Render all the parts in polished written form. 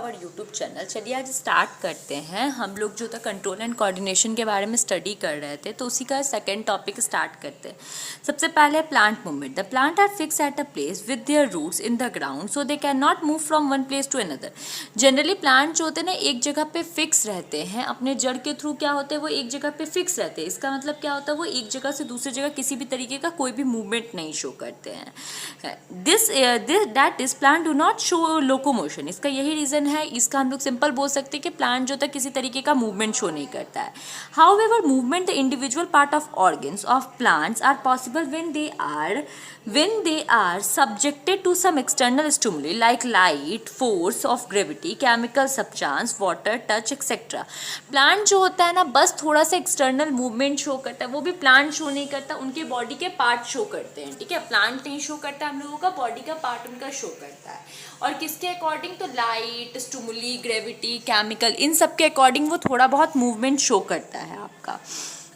Our YouTube channel. चलिए आज start करते हैं। हम लोग जो था कंट्रोल एंड कोऑर्डिनेशन के बारे में स्टडी कर रहे थे, तो उसी का सेकंड टॉपिक स्टार्ट करते हैं। सबसे पहले plant movement. The plant are fix at a place with their roots in the ground so they can not move from one place to another. Generally plant जो होते हैं ना एक जगह पे फिक्स रहते हैं, अपने जड़ के थ्रू क्या होते हैं वो एक जगह पे फिक्स रहते हैं। इसका मतलब क्या होता है, वो एक जगह से दूसरी जगह किसी भी तरीके का कोई भी मूवमेंट नहीं शो करते हैं। That is plant do not show locomotion. इसका यही रीजन है, इसका हम लोग सिंपल बोल सकते हैं कि प्लांट जो था किसी तरीके का मूवमेंट शो नहीं करता है। However movement the individual part of organs of plants are possible when they are subjected to some external stimuli like light, force of gravity, chemical substance, water, touch, etc. Plant जो होता है ना बस थोड़ा सा एक्सटर्नल मूवमेंट शो करता है, वो भी प्लांट शो नहीं करता, उनके बॉडी के पार्ट शो करते हैं। ठीक है, प्लांट नहीं शो करता, हम लोगों का बॉडी का पार्ट उनका शो करता है। और किसके अकॉर्डिंग, तो लाइट, स्टिमुली, ग्रेविटी, केमिकल, इन सब के अकॉर्डिंग वो थोड़ा बहुत मूवमेंट शो करता है आपका।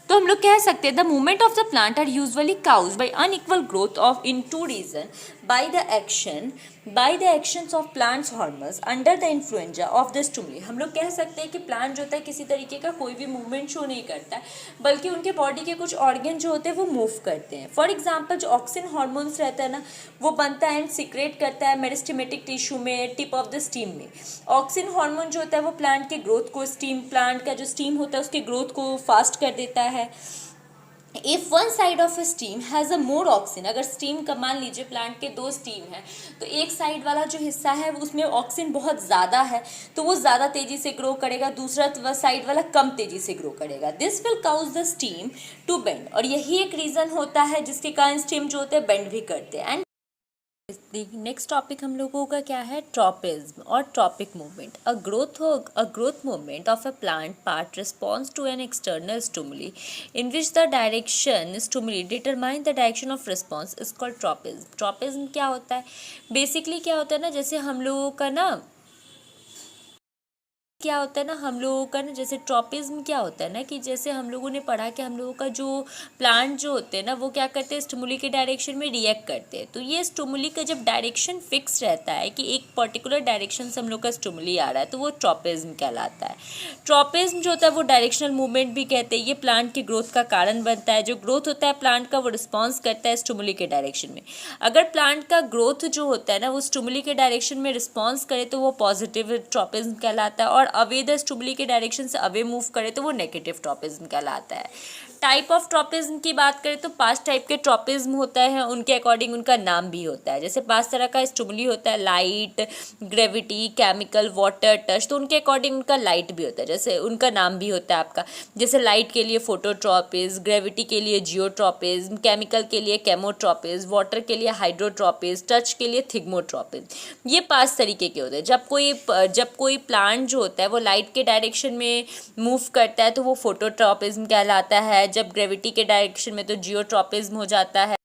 तो हम लोग कह सकते हैं the movement of the plant are usually caused by unequal growth of in two region by the actions of plants hormones under the influenza of the stimuli। हम लोग कह सकते हैं कि प्लांट जो होता है किसी तरीके का कोई भी मूवमेंट शो नहीं करता है, बल्कि उनके बॉडी के कुछ ऑर्गन जो होते हैं वो मूव करते हैं। फॉर एग्जांपल जो ऑक्सिन हार्मोन्स रहता है ना वो बनता है एंड सीक्रेट करता है मेरिस्टेमेटिक टिश्यू में, टिप ऑफ द स्टीम में। ऑक्सिन हार्मोन जो होता है वो प्लांट के ग्रोथ को, प्लांट का जो स्टीम होता है उसके ग्रोथ को फास्ट कर देता है। If one side of steam has a more oxygen, अगर स्टीम का मान लीजिए प्लांट के दो स्टीम है तो एक साइड वाला जो हिस्सा है उसमें ऑक्सीजन बहुत ज़्यादा है तो वो ज़्यादा तेज़ी से ग्रो करेगा, दूसरा साइड वाला कम तेज़ी से ग्रो करेगा। This will cause the stem to bend, और यही एक रीज़न होता है जिसके कारण स्टीम जो होते हैं बेंड भी करते हैं। एंड नेक्स्ट टॉपिक हम लोगों का क्या है, ट्रॉपिज्म और tropic movement. A growth movement of a plant part response to an external stimuli in which the direction stimuli determine the direction of response is called tropism. Tropism क्या होता है, basically क्या होता है ना, जैसे हम लोगों का ना जैसे ट्रॉपिज्म क्या होता है ना कि जैसे हम लोगों ने पढ़ा कि हम लोगों का जो प्लांट जो होते हैं ना वो क्या करते हैं, स्टिमुली के डायरेक्शन में रिएक्ट करते हैं। तो ये स्टिमुली का जब डायरेक्शन फिक्स रहता है कि एक पर्टिकुलर डायरेक्शन से हम लोग का स्टिमुली आ रहा है तो वो ट्रॉपिज्म कहलाता है। ट्रॉपिज्म जो होता है वो डायरेक्शनल मूवमेंट भी कहते हैं। ये प्लांट की ग्रोथ का कारण बनता है। जो ग्रोथ होता है प्लांट का वो रिस्पॉन्स करता है स्टिमुली के डायरेक्शन में। अगर प्लांट का ग्रोथ जो होता है ना वो स्टिमुली के डायरेक्शन में रिस्पॉन्स करे तो वो पॉजिटिव ट्रॉपिज्म कहलाता है, और अवे द स्टिमुली के डायरेक्शन से अवे मूव करे तो वो नेगेटिव ट्रॉपिज्म कहलाता है। टाइप ऑफ ट्रॉपिज्म की बात करें तो 5 टाइप के ट्रॉपिज्म होता है, उनके अकॉर्डिंग उनका नाम भी होता है। जैसे 5 तरह का स्टिमुली होता है, light, gravity, chemical, water, touch, तो उनके अकॉर्डिंग उनका लाइट भी होता है, जैसे उनका नाम भी होता है आपका। जैसे लाइट के लिए फोटोट्रॉपिज्म, ग्रेविटी के लिए जियोट्रॉपिज्म, केमिकल के लिए केमोट्रॉपिज्म, वाटर के लिए हाइड्रोट्रॉपिज्म, टच के लिए थिग्मोट्रॉपिज्म। ये 5 तरीके के होते हैं। जब कोई प्लांट जो होता है वो लाइट के डायरेक्शन में मूव करता है तो वो फोटोट्रॉपिज्म कहलाता है। जब ग्रेविटी के डायरेक्शन में तो जियोट्रॉपिज्म हो जाता है।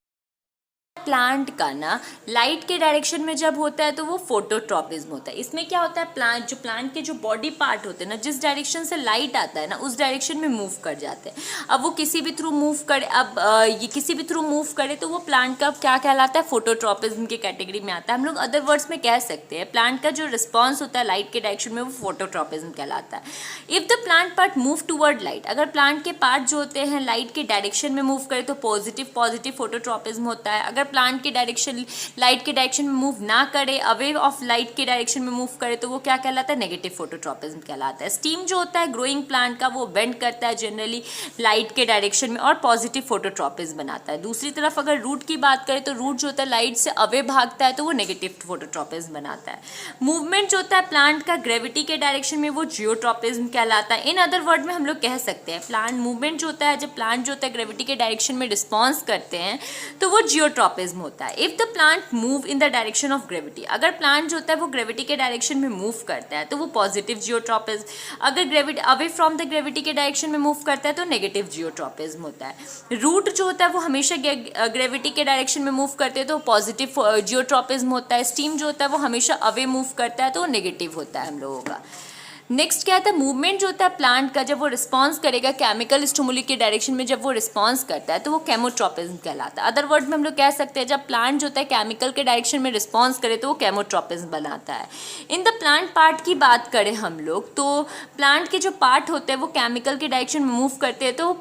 प्लांट का ना लाइट के डायरेक्शन में जब होता है तो वो फोटोट्रॉपिज्म होता है। इसमें क्या होता है, प्लांट के जो बॉडी पार्ट होते हैं ना, जिस डायरेक्शन से लाइट आता है ना उस डायरेक्शन में मूव कर जाते हैं। अब वो किसी भी थ्रू मूव करे, ये किसी भी थ्रू मूव करे तो वो प्लांट का क्या कहलाता है, फोटोट्रॉपिज्म की कैटेगरी में आता है। हम लोग अदर वर्ड्स में कह सकते हैं प्लांट का जो रिस्पॉन्स होता है लाइट के डायरेक्शन में वो फोटोट्रॉपिज्म कहलाता है। If the plant part move toward light, अगर प्लांट के पार्ट जो होते हैं लाइट के डायरेक्शन में मूव करे तो पॉजिटिव फोटोट्रॉपिज्म होता है। अगर प्लांट के डायरेक्शन लाइट के डायरेक्शन में मूव ना करे, अवे ऑफ लाइट के डायरेक्शन में मूव करे तो वो क्या कहलाता है, नेगेटिव फोटोट्रॉपिज्म कहलाता है। स्टीम जो होता है ग्रोइंग प्लांट का वो बेंड करता है जनरली लाइट के डायरेक्शन में और पॉजिटिव फोटोट्रॉपिज्म बनाता है। दूसरी तरफ अगर रूट की बात करें तो रूट जो होता है लाइट से अवे भागता है तो वो नेगेटिव फोटोट्रॉपिज्म बनाता है। मूवमेंट जो होता है प्लांट का ग्रेविटी के डायरेक्शन में वो जियोट्रॉपिज्म कहलाता है। इन अदर वर्ड में हम लोग कह सकते हैं प्लांट मूवमेंट जो होता है, जब प्लांट जो होता है ग्रेविटी के डायरेक्शन में रिस्पॉन्स करते हैं तो वो जियोट्रॉपिज्म होता है। If the plant move in the direction of gravity, अगर प्लांट जो होता है वो ग्रेविटी के डायरेक्शन में मूव करता है तो वो पॉजिटिव जियोट्रॉपिज्म। अगर gravity away from the gravity के डायरेक्शन में मूव करता है तो नेगेटिव जियोट्रॉपिज्म होता है। रूट जो होता है वो हमेशा ग्रेविटी के डायरेक्शन में मूव करते हैं तो पॉजिटिव जियोट्रॉपिज्म होता है। स्टीम जो होता है वो हमेशा अवे मूव करता है तो नेगेटिव होता है हम लोगों का। नेक्स्ट क्या था, मूवमेंट जो होता है प्लांट का, जब वो रिस्पॉन्स करेगा केमिकल स्टिमुली के डायरेक्शन में, जब वो रिस्पॉन्स करता है तो वो केमोट्रोपिज्म कहलाता है। अदर वर्ड में हम लोग कह सकते हैं जब प्लांट जो होता है केमिकल के डायरेक्शन में रिस्पॉन्स करे तो वो केमोट्रोपिज्म बनाता है। इन द प्लांट पार्ट की बात करें हम लोग तो प्लांट के जो पार्ट होते हैं वो केमिकल के डायरेक्शन में मूव करते हैं तो वो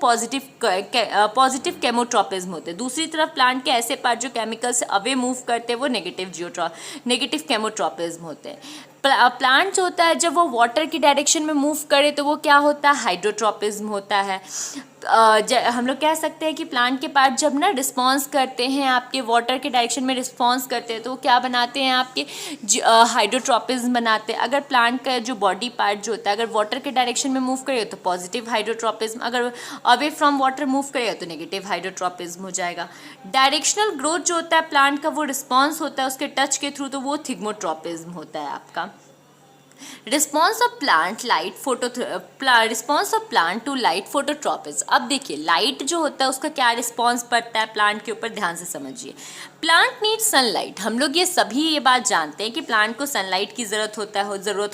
पॉजिटिव केमोट्रोपिज्म होते हैं। दूसरी तरफ प्लांट के ऐसे पार्ट जो केमिकल से अवे मूव करते हैं वो नेगेटिव केमोट्रोपिज्म होते हैं। प्लांट जो होता है जब वो वाटर की डायरेक्शन में मूव करे तो वो क्या होता है, हाइड्रोट्रोपिज्म होता है। हम लोग कह सकते हैं कि प्लांट के पार्ट जब ना रिस्पॉन्स करते हैं आपके वाटर के डायरेक्शन में रिस्पॉन्स करते हैं तो वो क्या बनाते हैं आपके हाइड्रोट्रोपिज्म बनाते हैं। अगर प्लांट का जो बॉडी पार्ट जो होता है अगर वाटर के डायरेक्शन में मूव करेगा तो पॉजिटिव हाइड्रोट्रोपिज्म, अगर अवे फ्रॉम वाटर मूव करेगा तो नेगेटिव हाइड्रोट्रोपिज्म हो जाएगा। डायरेक्शनल ग्रोथ जो होता है प्लांट का वो रिस्पॉन्स होता है उसके टच के थ्रू, तो वो थिग्मोट्रोपिज्म होता है आपका। Response of plant to light phototropism. अब देखिए लाइट जो होता है उसका क्या रिस्पॉन्स पड़ता है प्लांट के ऊपर, ध्यान से समझिए। प्लांट नीड्स सनलाइट, हम लोग ये सभी ये बात जानते हैं कि प्लांट को सनलाइट की ज़रूरत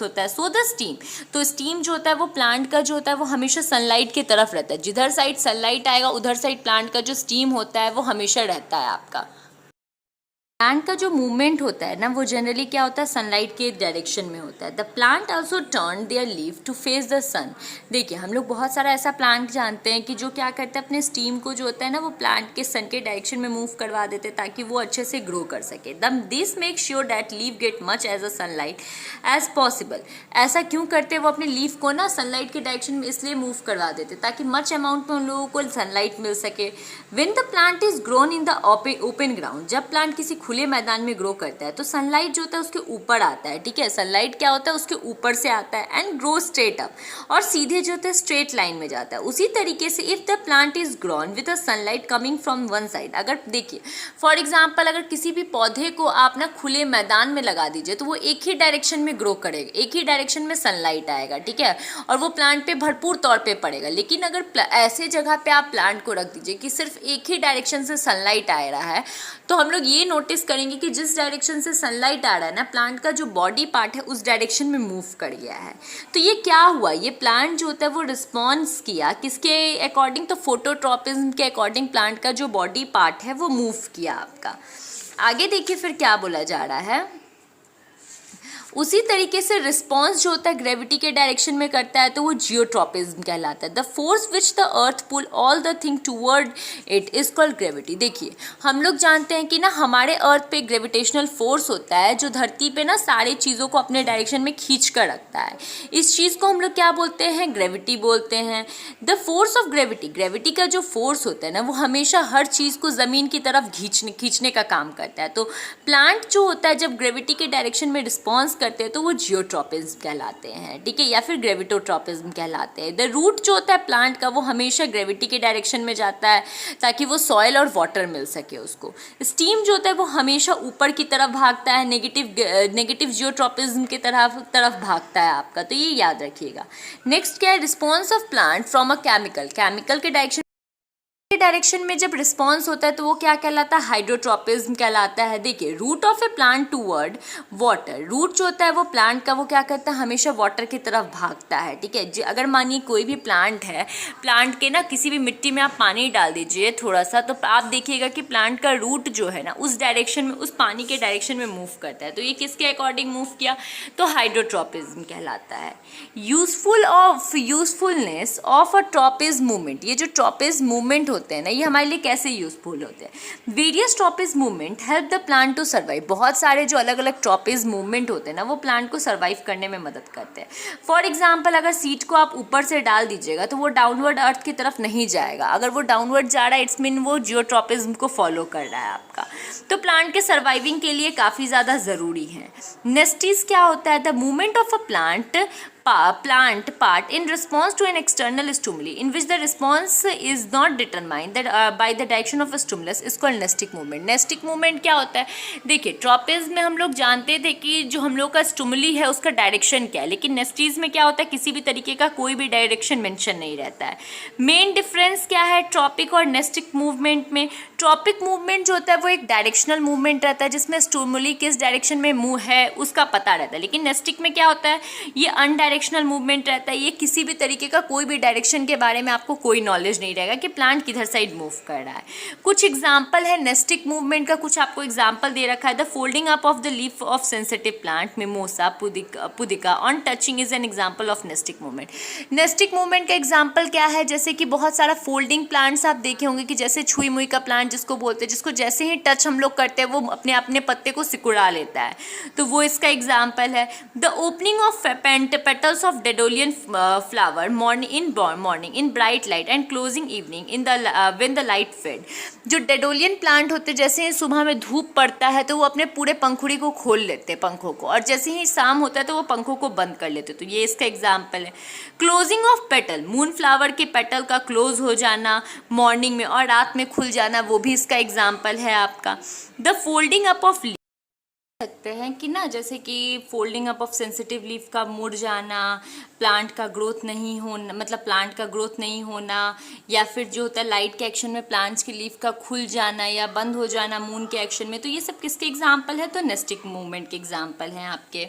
होता है। सो द स्टीम, तो स्टीम जो होता है वो प्लांट का जो होता है वो हमेशा सनलाइट की तरफ रहता है। जिधर साइड सनलाइट आएगा उधर साइड प्लांट का जो स्टीम होता है वो हमेशा रहता है आपका। प्लांट का जो मूवमेंट होता है ना वो जनरली क्या होता है, सनलाइट के डायरेक्शन में होता है। The plant also turn their leaf to face the sun. देखिए हम लोग बहुत सारा ऐसा प्लांट जानते हैं कि जो क्या करते हैं अपने स्टीम को जो होता है ना वो प्लांट के सन के डायरेक्शन में मूव करवा देते हैं ताकि वो अच्छे से ग्रो कर सके। This make sure that leaf get much as a sunlight as possible. ऐसा क्यों करते हैं, वो अपने लीफ को ना सनलाइट के डायरेक्शन में इसलिए मूव करवा देते ताकि मच अमाउंट में उन लोगों को सनलाइट मिल सके। When the plant is grown in the open ground, जब प्लांट किसी खुले मैदान में ग्रो करता है तो सनलाइट जो होता है उसके ऊपर आता है, ठीक है। सनलाइट क्या होता है उसके ऊपर से आता है एंड ग्रो स्ट्रेट अप, और सीधे जो होता है स्ट्रेट लाइन में जाता है। उसी तरीके से if the plant is grown with a sunlight coming from one side, अगर देखिए फॉर एग्जांपल अगर किसी भी पौधे को आप ना खुले मैदान में लगा दीजिए तो वो एक ही डायरेक्शन में ग्रो करेगा, एक ही डायरेक्शन में सनलाइट आएगा, ठीक है, और वो प्लांट पे भरपूर तौर पे पड़ेगा। लेकिन अगर ऐसे जगह पे आप प्लांट को रख दीजिए कि सिर्फ एक ही डायरेक्शन से सनलाइट आ रहा है तो हम लोग ये नोटिस करेंगे कि जिस डायरेक्शन से सनलाइट आ रहा है ना प्लांट का जो बॉडी पार्ट है उस डायरेक्शन में मूव कर गया है। तो ये क्या हुआ, ये प्लांट जो होता है वो रिस्पॉन्स किया किसके अकॉर्डिंग, तो फोटोट्रोपिज्म के अकॉर्डिंग प्लांट का जो बॉडी पार्ट है वो मूव किया आपका। आगे देखिए फिर क्या बोला जा रहा है। उसी तरीके से रिस्पॉन्स जो होता है ग्रेविटी के डायरेक्शन में करता है तो वो जियोट्रोपिज्म कहलाता है। The force which the earth pull all the thing toward it is called gravity. देखिए हम लोग जानते हैं कि ना हमारे अर्थ पे ग्रेविटेशनल फोर्स होता है जो धरती पे ना सारी चीज़ों को अपने डायरेक्शन में खींच कर रखता है। इस चीज़ को हम लोग क्या बोलते हैं, ग्रेविटी बोलते हैं। The force of gravity, gravity का जो फोर्स होता है ना वो हमेशा हर चीज़ को ज़मीन की तरफ खींचने का काम करता है। तो प्लांट जो होता है जब ग्रेविटी के डायरेक्शन में रिस्पॉन्स करते हैं तो वो जियोट्रोपिज्म कहलाते हैं, ठीक है, या फिर ग्रेविटोट्रोपिज्म कहलाते हैं। द रूट जो होता है प्लांट का वो हमेशा ग्रेविटी के डायरेक्शन में जाता है ताकि वो सॉइल और वाटर मिल सके उसको। स्टीम जो होता है वो हमेशा ऊपर की तरफ भागता है, नेगेटिव जियोट्रोपिज्म की तरफ भागता है आपका, तो ये याद रखिएगा। नेक्स्ट क्या है, response of plant from a chemical के डायरेक्शन में जब रिस्पॉन्स होता है तो वो क्या कहलाता है, हाइड्रोट्रोपिज्म कहलाता है। देखिए root of a plant toward water, root जो होता है वो प्लांट का वो क्या करता है, हमेशा वाटर की तरफ भागता है, ठीक है। अगर मानिए कोई भी प्लांट है, प्लांट के ना किसी भी मिट्टी में आप पानी डाल दीजिए थोड़ा सा, तो आप देखिएगा कि प्लांट का रूट जो है ना उस डायरेक्शन में, उस पानी के डायरेक्शन में मूव करता है। तो ये किसके अकॉर्डिंग मूव किया, तो हाइड्रोट्रोपिज्म कहलाता है। Usefulness of a tropism movement, ये जो ट्रोपिज्म मूवमेंट होते हैं ना ये हमारे लिए कैसे यूजफुल होते हैं। Various tropism movement help the plant to survive, बहुत सारे जो अलग अलग ट्रोपिज्म मूवमेंट होते हैं ना वो प्लांट को सर्वाइव करने में मदद करते हैं। फॉर एग्जाम्पल अगर सीड को आप ऊपर से डाल दीजिएगा तो वो डाउनवर्ड अर्थ की तरफ नहीं जाएगा, अगर वो डाउनवर्ड जा रहा है इट्स मीन वो जियोट्रोपिज्म को फॉलो कर रहा है आपका, तो प्लांट के सर्वाइविंग के लिए काफ़ी ज़्यादा ज़रूरी है। नेस्टिस क्या होता है, the movement of a plant part in response to an external stimuli in which the response is not determined by the direction of a stimulus is called nestic movement। nestic movement क्या होता है, देखिए tropism में हम लोग जानते थे कि जो हम लोग का स्टिमुली है उसका डायरेक्शन क्या है, लेकिन नेस्टीज में क्या होता है किसी भी तरीके का कोई भी डायरेक्शन मेंशन नहीं रहता है। मेन डिफरेंस क्या है ट्रॉपिक और नेस्टिक मूवमेंट में, ट्रॉपिक मूवमेंट जो होता है वो एक डायरेक्शनल मूवमेंट रहता है जिसमें स्टिमुली किस डायरेक्शन में मूव है उसका पता रहता है, लेकिन नेस्टिक में क्या होता है ये अनडायरेक्शनल डायरेक्शनल मूवमेंट रहता है, ये किसी भी तरीके का कोई भी डायरेक्शन के बारे में आपको कोई नॉलेज नहीं रहेगा कि प्लांट किधर साइड मूव कर रहा है। कुछ एग्जाम्पल है नेस्टिक मूवमेंट का, कुछ आपको एग्जाम्पल दे रखा है। The folding up of the leaf of sensitive plant mimosa pudica on touching is an example of nastic movement. Nastic movement का एग्जाम्पल क्या है, जैसे कि बहुत सारा फोल्डिंग प्लांट्स आप देखे होंगे कि जैसे छुई मुई का प्लांट जिसको बोलते हैं, जिसको जैसे ही टच हम लोग करते हैं वो अपने अपने पत्ते को सिकुड़ा लेता है, तो वो इसका एग्जाम्पल है। The opening of petals of dandelion flower morning in bright light and closing evening in the when the light fade. जो डेडोलियन प्लांट होते हैं, जैसे ही सुबह में धूप पड़ता है तो वो अपने पूरे पंखुड़ी को खोल लेते हैं, पंखों को, और जैसे ही शाम होता है तो वो पंखों को बंद कर लेते हैं, तो ये इसका एग्जाम्पल है। Closing of petal, moon flower के पेटल का क्लोज हो जाना मॉर्निंग में और रात में खुल जाना, वो भी इसका एग्जाम्पल है आपका। द फोल्डिंग अप ऑफ सकते हैं कि ना, जैसे कि folding up of sensitive leaf का मुड़ जाना, प्लांट का ग्रोथ नहीं होना, मतलब प्लांट का ग्रोथ नहीं होना, या फिर जो होता है लाइट के एक्शन में प्लांट्स की लीफ का खुल जाना या बंद हो जाना मून के एक्शन में, तो ये सब किसके एग्जाम्पल है, तो नेस्टिक मूवमेंट के एग्जाम्पल हैं आपके।